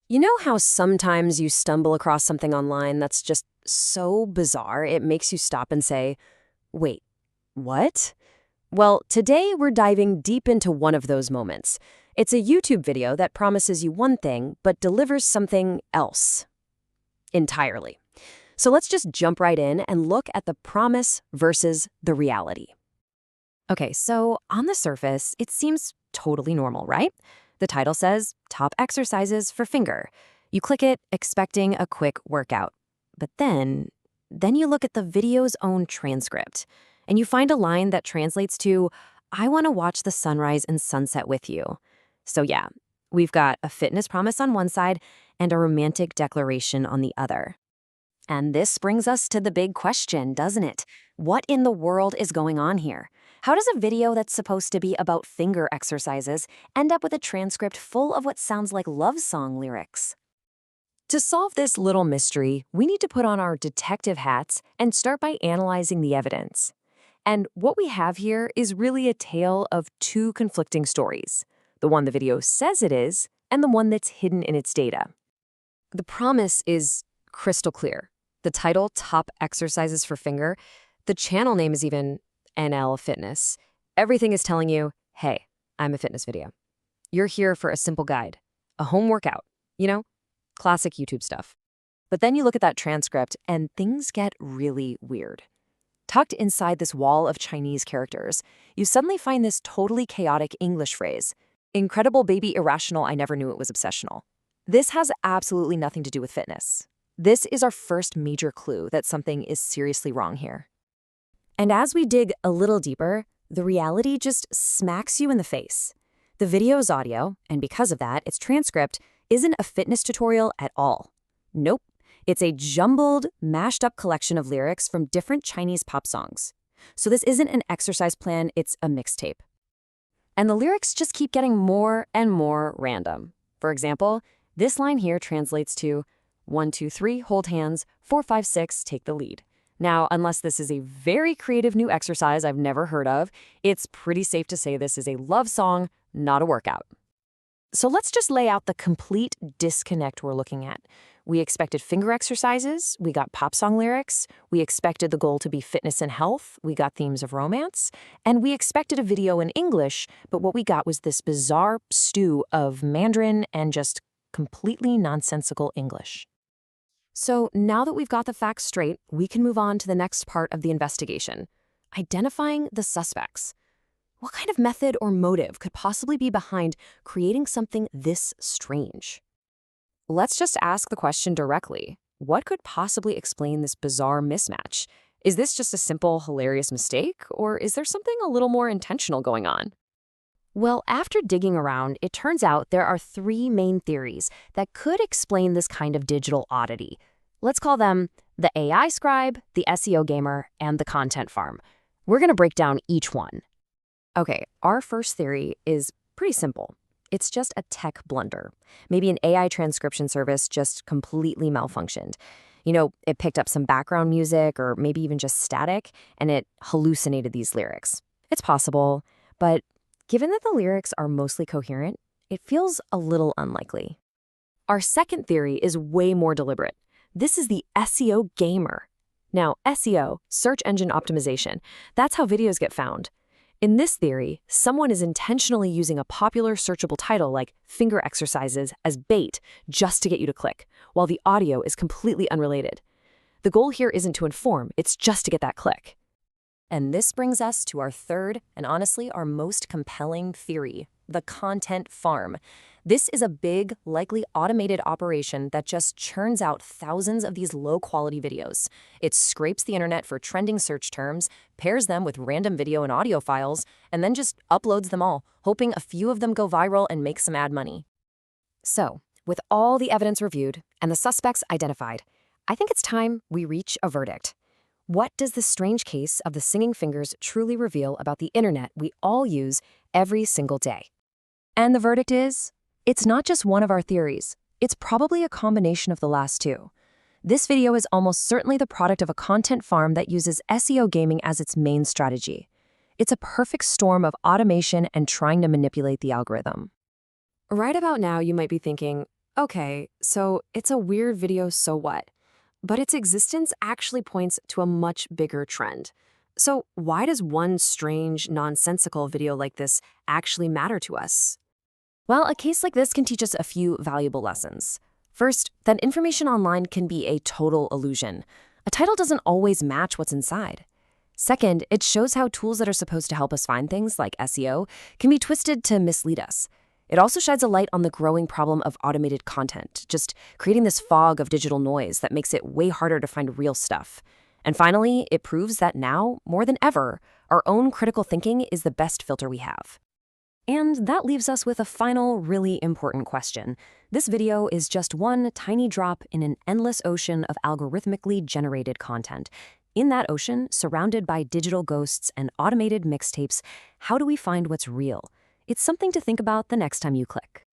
You know how sometimes you stumble across something online that's just so bizarre it makes you stop and say, wait, what? Well, today we're diving deep into one of those moments. It's a YouTube video that promises you one thing but delivers something else entirely. So let's just jump right in and look at the promise versus the reality. Okay, so on the surface, it seems totally normal, right? The title says, Top Exercises for Finger. You click it, expecting a quick workout. But then you look at the video's own transcript, and you find a line that translates to, I want to watch the sunrise and sunset with you. So yeah, we've got a fitness promise on one side and a romantic declaration on the other. And this brings us to the big question, doesn't it? What in the world is going on here? How does a video that's supposed to be about finger exercises end up with a transcript full of what sounds like love song lyrics? To solve this little mystery, we need to put on our detective hats and start by analyzing the evidence. And what we have here is really a tale of two conflicting stories, the one the video says it is, and the one that's hidden in its data. The promise is crystal clear. The title, Top Exercises for Finger, the channel name is even NL Fitness. Everything is telling you, hey, I'm a fitness video. You're here for a simple guide, a home workout, classic YouTube stuff. But then you look at that transcript and things get really weird. Tucked inside this wall of Chinese characters, you suddenly find this totally chaotic English phrase, incredible baby irrational, I never knew it was obsessional. This has absolutely nothing to do with fitness. This is our first major clue that something is seriously wrong here. And as we dig a little deeper, the reality just smacks you in the face. The video's audio, and because of that, its transcript, isn't a fitness tutorial at all. Nope. It's a jumbled, mashed up collection of lyrics from different Chinese pop songs. So this isn't an exercise plan, it's a mixtape. And the lyrics just keep getting more and more random. For example, this line here translates to 1, 2, 3, hold hands, 4, 5, 6, take the lead. Now, unless this is a very creative new exercise I've never heard of, it's pretty safe to say this is a love song, not a workout. So let's just lay out the complete disconnect we're looking at. We expected finger exercises, we got pop song lyrics, we expected the goal to be fitness and health, we got themes of romance, and we expected a video in English, but what we got was this bizarre stew of Mandarin and just completely nonsensical English. So now that we've got the facts straight, we can move on to the next part of the investigation, identifying the suspects. What kind of method or motive could possibly be behind creating something this strange? Let's just ask the question directly. What could possibly explain this bizarre mismatch? Is this just a simple, hilarious mistake, or is there something a little more intentional going on? Well, after digging around, it turns out there are three main theories that could explain this kind of digital oddity. Let's call them the AI scribe, the SEO gamer, and the content farm. We're going to break down each one. Okay, our first theory is pretty simple. It's just a tech blunder. Maybe an AI transcription service just completely malfunctioned. It picked up some background music or maybe even just static, and it hallucinated these lyrics. It's possible, but given that the lyrics are mostly coherent, it feels a little unlikely. Our second theory is way more deliberate. This is the SEO gamer. Now, SEO, search engine optimization, that's how videos get found. In this theory, someone is intentionally using a popular searchable title like finger exercises as bait just to get you to click, while the audio is completely unrelated. The goal here isn't to inform, it's just to get that click. And this brings us to our third, and honestly, our most compelling theory, the content farm. This is a big, likely automated operation that just churns out thousands of these low-quality videos. It scrapes the internet for trending search terms, pairs them with random video and audio files, and then just uploads them all, hoping a few of them go viral and make some ad money. So, with all the evidence reviewed and the suspects identified, I think it's time we reach a verdict. What does this strange case of the singing fingers truly reveal about the internet we all use every single day? And the verdict is, it's not just one of our theories. It's probably a combination of the last two. This video is almost certainly the product of a content farm that uses SEO gaming as its main strategy. It's a perfect storm of automation and trying to manipulate the algorithm. Right about now, you might be thinking, Okay, so it's a weird video, so what? But its existence actually points to a much bigger trend. So, why does one strange, nonsensical video like this actually matter to us? Well, a case like this can teach us a few valuable lessons. First, that information online can be a total illusion. A title doesn't always match what's inside. Second, it shows how tools that are supposed to help us find things, like SEO, can be twisted to mislead us. It also shines a light on the growing problem of automated content, just creating this fog of digital noise that makes it way harder to find real stuff. And finally, it proves that now, more than ever, our own critical thinking is the best filter we have. And that leaves us with a final, really important question. This video is just one tiny drop in an endless ocean of algorithmically generated content. In that ocean, surrounded by digital ghosts and automated mixtapes, how do we find what's real? It's something to think about the next time you click.